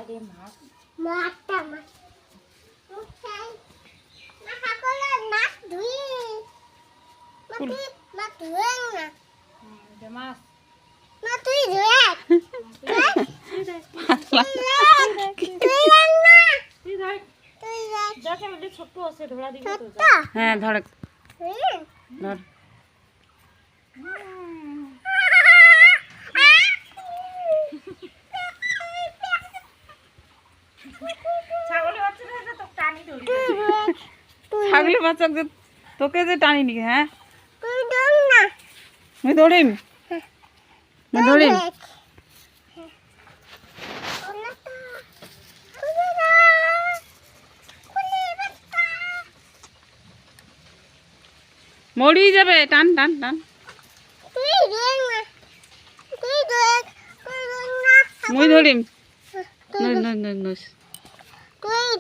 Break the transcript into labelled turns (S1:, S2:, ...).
S1: রে মাছ
S2: মাছটা মাছ উঠাই না সকলে মাছ ধুই মাছ ধুয়ে না
S1: যে মাছ
S2: না তুই ধুয়ে তুই রান্না
S1: তুই ধর
S2: তুই রাখ
S1: দেখে বলে ছোট আছে ধরা দিবে তো
S2: তো
S3: হ্যাঁ ধর ধর
S1: ছাগলের বাচ্চা ধরে তো টানি ধরি
S3: ছাগলের বাচ্চা তোকে যে টানি নি হ্যাঁ
S2: তুই ধর না
S3: মুই ধরিম মুই ধরিম মরি যাবে টান টান টান মুই ধরিম নই নই নই নই
S2: তুই